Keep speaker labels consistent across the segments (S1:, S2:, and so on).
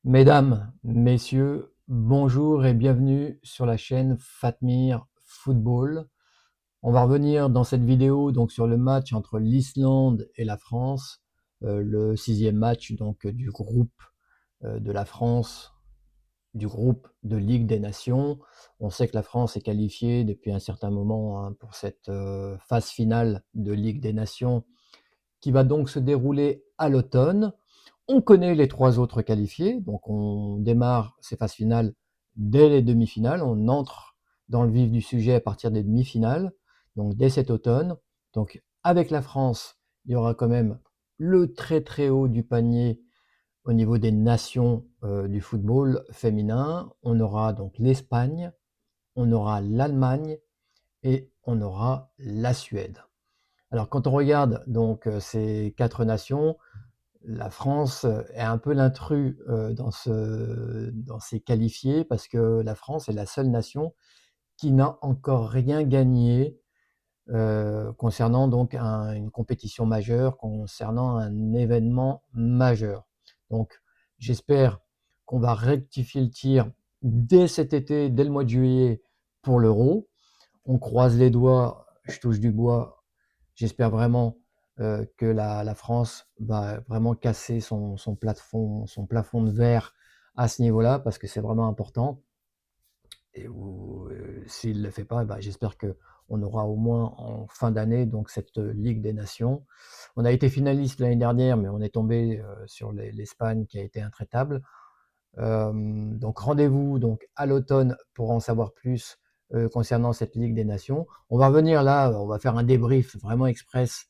S1: Mesdames, messieurs, bonjour et bienvenue sur la chaîne Fatmir Football. On va revenir dans cette vidéo donc sur le match entre l'Islande et la France, le sixième match donc du groupe de la France, du groupe de Ligue des Nations. On sait que la France est qualifiée depuis un certain moment, hein, pour cette phase finale de Ligue des Nations qui va donc se dérouler à l'automne. On connaît les 3 autres qualifiés, donc on démarre ces phases finales dès les demi-finales. On entre dans le vif du sujet à partir des demi-finales, donc dès cet automne. Donc avec la France, il y aura quand même le très, très haut du panier au niveau des nations, du football féminin. On aura donc l'Espagne, on aura l'Allemagne et on aura la Suède. Alors quand on regarde donc, ces 4 nations, la France, est un peu l'intrus, dans ces qualifiés parce que la France est la seule nation qui n'a encore rien gagné, concernant donc une compétition majeure, concernant un événement majeur. Donc j'espère qu'on va rectifier le tir dès cet été, dès le mois de juillet pour l'Euro. On croise les doigts, je touche du bois. J'espère vraiment que la France va vraiment casser son plafond de verre à ce niveau-là, parce que c'est vraiment important. Et s'il ne le fait pas, bah, j'espère qu'on aura au moins en fin d'année donc cette Ligue des Nations. On a été finaliste l'année dernière, mais on est tombé sur l'Espagne qui a été intraitable. Donc rendez-vous donc à l'automne pour en savoir plus concernant cette Ligue des Nations. On va revenir là, on va faire un débrief vraiment express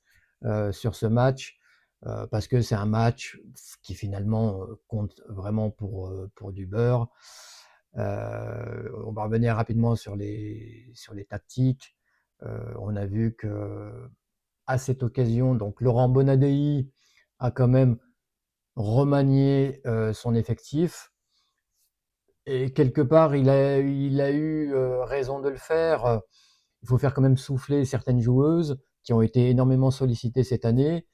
S1: sur ce match parce que c'est un match qui finalement compte vraiment pour du beurre. On va revenir rapidement sur les tactiques. On a vu que à cette occasion, donc Laurent Bonadei a quand même remanié son effectif. Et quelque part, il a eu raison de le faire. Il faut faire quand même souffler certaines joueuses qui ont été énormément sollicitées cette année.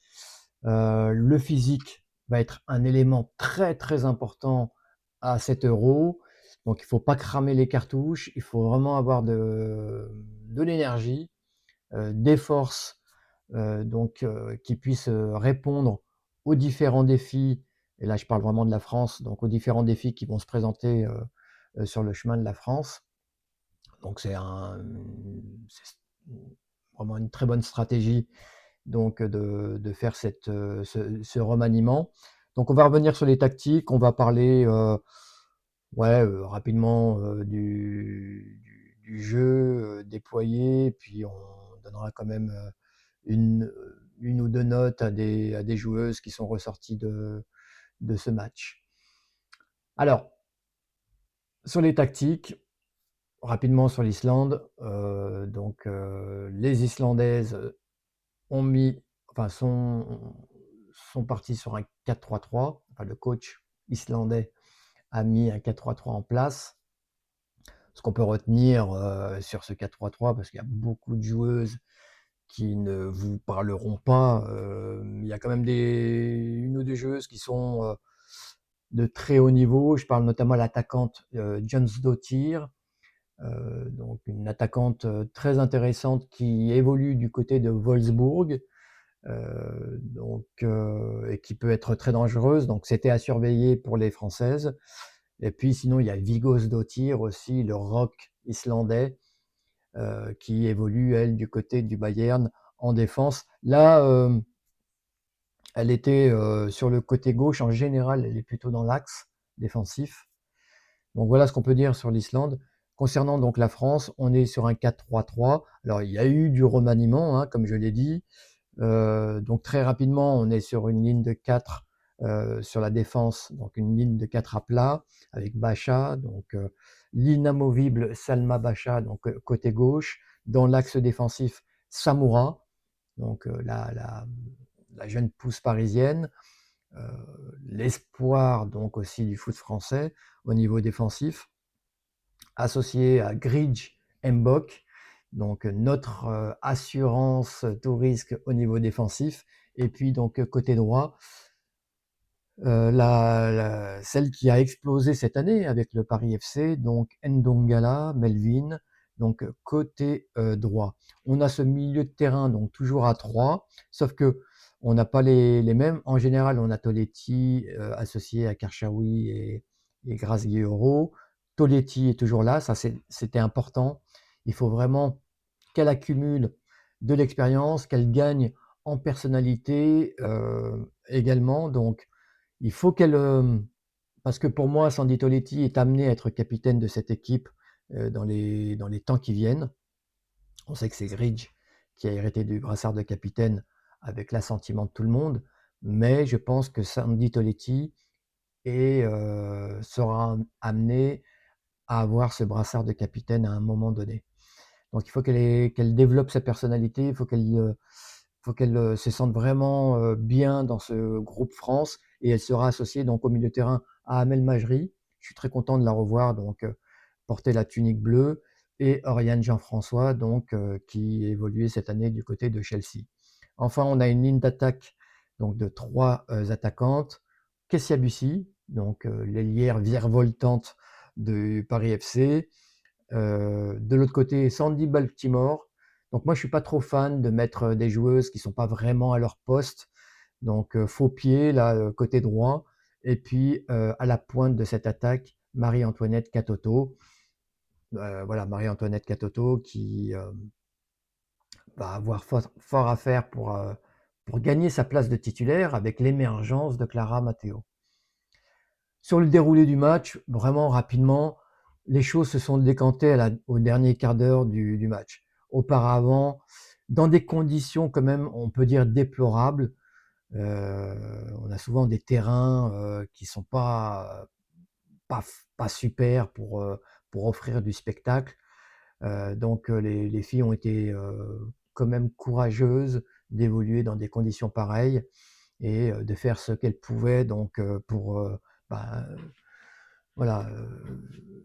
S1: Le physique va être un élément très très important à cet Euro. Donc il ne faut pas cramer les cartouches, il faut vraiment avoir de l'énergie, des forces qui puissent répondre aux différents défis. Et là, je parle vraiment de la France, donc aux différents défis qui vont se présenter sur le chemin de la France. Donc c'est vraiment une très bonne stratégie donc de faire ce remaniement. Donc on va revenir sur les tactiques, on va parler ouais, rapidement du jeu déployé, puis on donnera quand même une ou deux notes à des joueuses qui sont ressorties de ce match. Alors, sur les tactiques, rapidement sur l'Islande, les Islandaises ont mis, enfin sont partis sur un 4-3-3. Enfin, le coach islandais a mis un 4-3-3 en place. Ce qu'on peut retenir sur ce 4-3-3, parce qu'il y a beaucoup de joueuses qui ne vous parleront pas, il y a quand même une ou deux joueuses qui sont de très haut niveau. Je parle notamment à l'attaquante Jonsdottir, donc une attaquante très intéressante qui évolue du côté de Wolfsburg, et qui peut être très dangereuse. Donc c'était à surveiller pour les Françaises. Et puis sinon, il y a Viggo Sdottir aussi, le rock islandais, qui évolue, elle, du côté du Bayern en défense. Là, elle était sur le côté gauche. En général, elle est plutôt dans l'axe défensif. Donc voilà ce qu'on peut dire sur l'Islande. Concernant donc la France, on est sur un 4-3-3. Alors il y a eu du remaniement, hein, comme je l'ai dit. Donc très rapidement, on est sur une ligne de 4 sur la défense, donc une ligne de 4 à plat avec Bacha, donc l'inamovible Salma Bacha, donc côté gauche. Dans l'axe défensif, Samoura, donc la jeune pousse parisienne, l'espoir donc aussi du foot français au niveau défensif, associé à Grij Mbok, donc notre assurance tout risque au niveau défensif. Et puis donc côté droit, Celle qui a explosé cette année avec le Paris FC, donc Ndongala, Melvin, donc côté droit. On a ce milieu de terrain, donc toujours à 3, sauf que on n'a pas les mêmes. En général, on a Toletti associé à Karchaoui et Graziero. Toletti est toujours là, ça c'était important. Il faut vraiment qu'elle accumule de l'expérience, qu'elle gagne en personnalité également. Donc, il faut qu'elle, parce que pour moi, Sandy Toletti est amenée à être capitaine de cette équipe dans les temps qui viennent. On sait que c'est Gridge qui a hérité du brassard de capitaine avec l'assentiment de tout le monde, mais je pense que Sandy Toletti sera amenée à avoir ce brassard de capitaine à un moment donné. Donc il faut qu'elle développe sa personnalité, il faut qu'elle se sente vraiment bien dans ce groupe France et elle sera associée donc au milieu de terrain à Amel Majri. Je suis très content de la revoir donc porter la tunique bleue et Oriane Jean-François donc qui évoluait cette année du côté de Chelsea. Enfin, on a une ligne d'attaque donc de 3 attaquantes, Kessia Bussy, donc l'ailière virevoltante du Paris FC, de l'autre côté, Sandy Baltimore. Donc moi, je suis pas trop fan de mettre des joueuses qui sont pas vraiment à leur poste. Donc faux pied, là, côté droit. Et puis à la pointe de cette attaque, Marie-Antoinette Katoto. Voilà, Marie-Antoinette Katoto qui va avoir fort à faire pour gagner sa place de titulaire avec l'émergence de Clara Matteo. Sur le déroulé du match, vraiment rapidement, les choses se sont décantées au dernier quart d'heure du match. Auparavant, dans des conditions quand même, on peut dire déplorables, on a souvent des terrains qui sont pas super pour offrir du spectacle. Donc les filles ont été quand même courageuses d'évoluer dans des conditions pareilles et de faire ce qu'elles pouvaient donc pour bah, voilà,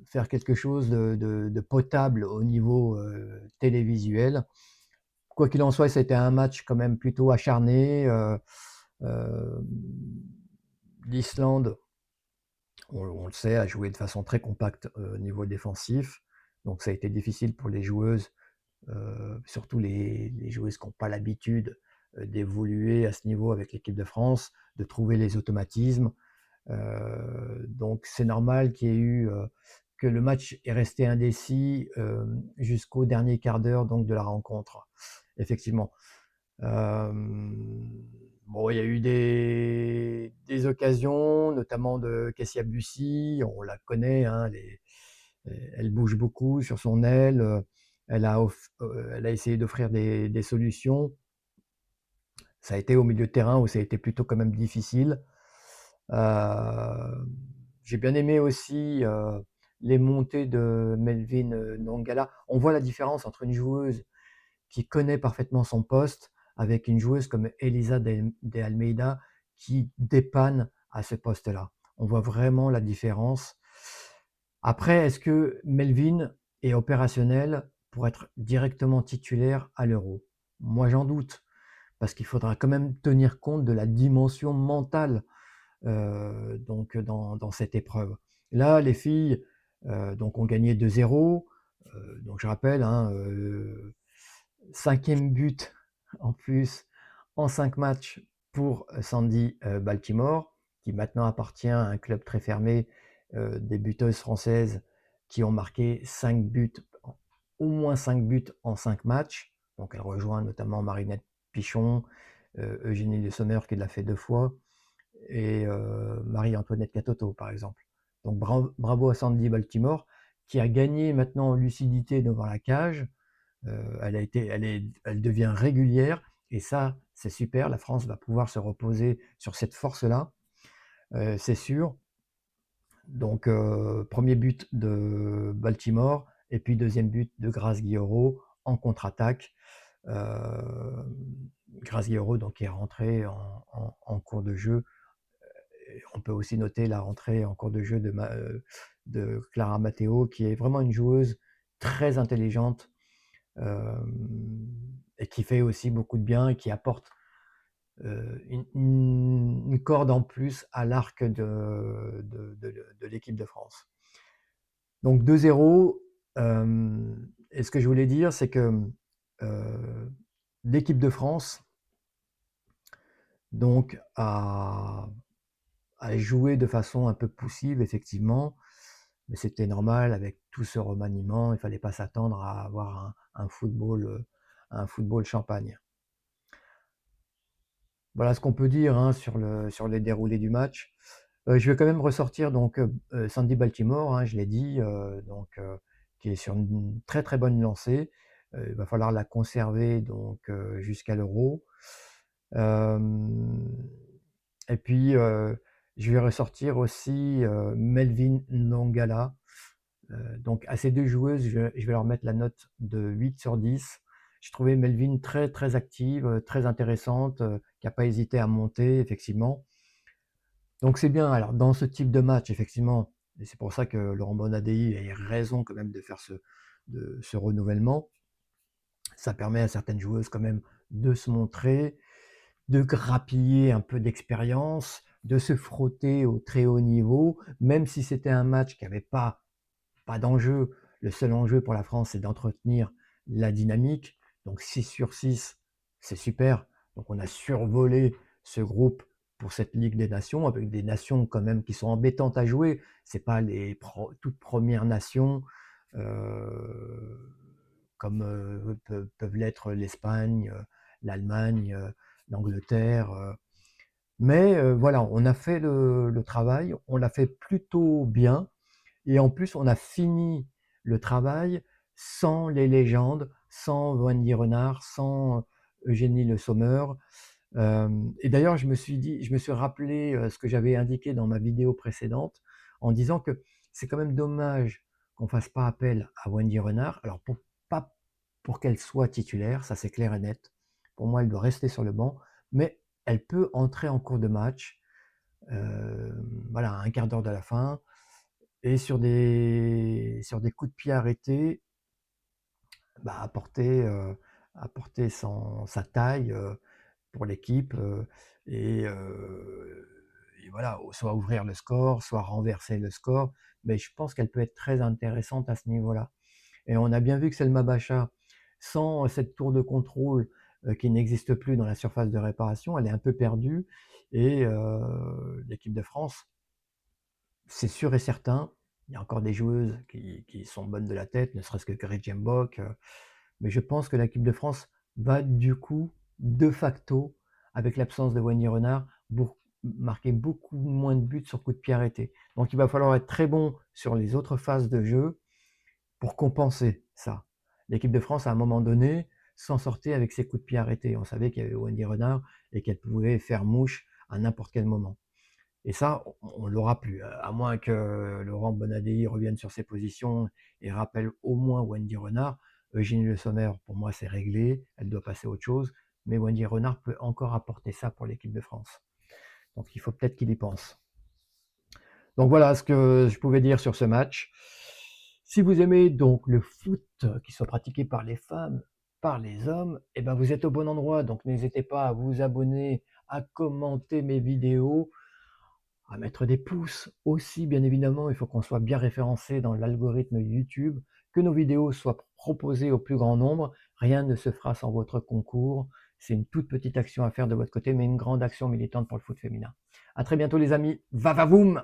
S1: faire quelque chose de potable au niveau télévisuel. Quoi qu'il en soit, ça a été un match quand même plutôt acharné. Euh, L'Islande, on le sait, a joué de façon très compacte au niveau défensif. Donc ça a été difficile pour les joueuses, surtout les joueuses qui n'ont pas l'habitude d'évoluer à ce niveau avec l'équipe de France, de trouver les automatismes. Donc c'est normal qu'il y ait eu que le match est resté indécis jusqu'au dernier quart d'heure donc de la rencontre. Effectivement. Bon, il y a eu des occasions, notamment de Kessia Bussy, on la connaît, hein, elle bouge beaucoup sur son aile, elle a essayé d'offrir des solutions. Ça a été au milieu de terrain où ça a été plutôt quand même difficile. J'ai bien aimé aussi les montées de Melvin Nongala. On voit la différence entre une joueuse qui connaît parfaitement son poste avec une joueuse comme Elisa de Almeida qui dépanne à ce poste-là. On voit vraiment la différence. Après, est-ce que Melvin est opérationnel pour être directement titulaire à l'Euro? Moi, j'en doute, parce qu'il faudra quand même tenir compte de la dimension mentale donc dans cette épreuve. Là, les filles donc ont gagné 2-0. Donc je rappelle, hein, 5e but en plus en 5 matchs pour Sandy Baltimore, qui maintenant appartient à un club très fermé des buteuses françaises qui ont marqué 5 buts, au moins 5 buts en 5 matchs. Donc elle rejoint notamment Marinette Pichon, Eugénie Le Sommer qui l'a fait 2 fois, et Marie-Antoinette Katoto, par exemple. Donc bravo à Sandy Baltimore, qui a gagné maintenant en lucidité devant la cage. Elle devient régulière, et ça, c'est super. La France va pouvoir se reposer sur cette force-là, c'est sûr. Donc, premier but de Baltimore, et puis deuxième but de Graziero en contre-attaque. Graziero donc, est rentré en cours de jeu. On peut aussi noter la rentrée en cours de jeu de Clara Matteo, qui est vraiment une joueuse très intelligente et qui fait aussi beaucoup de bien et qui apporte une corde en plus à l'arc de l'équipe de France. Donc 2-0, et ce que je voulais dire, c'est que l'équipe de France donc a joué de façon un peu poussive, effectivement, mais c'était normal avec tout ce remaniement, il ne fallait pas s'attendre à avoir un football champagne. Voilà ce qu'on peut dire hein, sur les déroulés du match. Je vais quand même ressortir donc Sandy Baltimore, hein, je l'ai dit, qui est sur une très très bonne lancée. Il va falloir la conserver donc jusqu'à l'Euro. Et puis je vais ressortir aussi Melvin Nongala. Donc à ces deux joueuses, je vais leur mettre la note de 8/10. J'ai trouvé Melvin très très active, très intéressante, qui n'a pas hésité à monter, effectivement. Donc c'est bien. Alors dans ce type de match, effectivement, et c'est pour ça que Laurent Bonadei a eu raison quand même de faire ce renouvellement, ça permet à certaines joueuses quand même de se montrer, de grappiller un peu d'expérience, de se frotter au très haut niveau, même si c'était un match qui n'avait pas d'enjeu. Le seul enjeu pour la France, c'est d'entretenir la dynamique. Donc 6/6, c'est super. Donc on a survolé ce groupe pour cette Ligue des Nations, avec des nations quand même qui sont embêtantes à jouer. Ce n'est pas les toutes premières nations comme peuvent l'être l'Espagne, l'Allemagne, l'Angleterre. Mais voilà, on a fait le travail, on l'a fait plutôt bien. Et en plus, on a fini le travail sans les légendes, sans Wendy Renard, sans Eugénie Le Sommer. Et d'ailleurs, je me suis rappelé ce que j'avais indiqué dans ma vidéo précédente en disant que c'est quand même dommage qu'on ne fasse pas appel à Wendy Renard. Alors, pas pour qu'elle soit titulaire, ça c'est clair et net. Pour moi, elle doit rester sur le banc, mais elle peut entrer en cours de match, voilà, à un quart d'heure de la fin, et sur des coups de pied arrêtés, bah, apporter sa taille pour l'équipe, et voilà, soit ouvrir le score, soit renverser le score, mais je pense qu'elle peut être très intéressante à ce niveau-là. Et on a bien vu que Selma Bacha, sans cette tour de contrôle qui n'existe plus dans la surface de réparation, elle est un peu perdue, et l'équipe de France, c'est sûr et certain, il y a encore des joueuses qui sont bonnes de la tête, ne serait-ce que Gretchen Bock, mais je pense que l'équipe de France va du coup, de facto, avec l'absence de Wayne Renard, marquer beaucoup moins de buts sur coup de pied arrêté. Donc il va falloir être très bon sur les autres phases de jeu pour compenser ça. L'équipe de France, à un moment donné, s'en sortait avec ses coups de pied arrêtés. On savait qu'il y avait Wendy Renard et qu'elle pouvait faire mouche à n'importe quel moment. Et ça, on ne l'aura plus, à moins que Laurent Bonadei revienne sur ses positions et rappelle au moins Wendy Renard. Eugénie Le Sommer, pour moi, c'est réglé, elle doit passer à autre chose, mais Wendy Renard peut encore apporter ça pour l'équipe de France. Donc il faut peut-être qu'il y pense. Donc voilà ce que je pouvais dire sur ce match. Si vous aimez donc le foot qui soit pratiqué par les femmes, par les hommes, eh ben vous êtes au bon endroit. Donc n'hésitez pas à vous abonner, à commenter mes vidéos, à mettre des pouces aussi, bien évidemment. Il faut qu'on soit bien référencé dans l'algorithme YouTube, que nos vidéos soient proposées au plus grand nombre. Rien ne se fera sans votre concours. C'est une toute petite action à faire de votre côté, mais une grande action militante pour le foot féminin. À très bientôt les amis. Va va voum!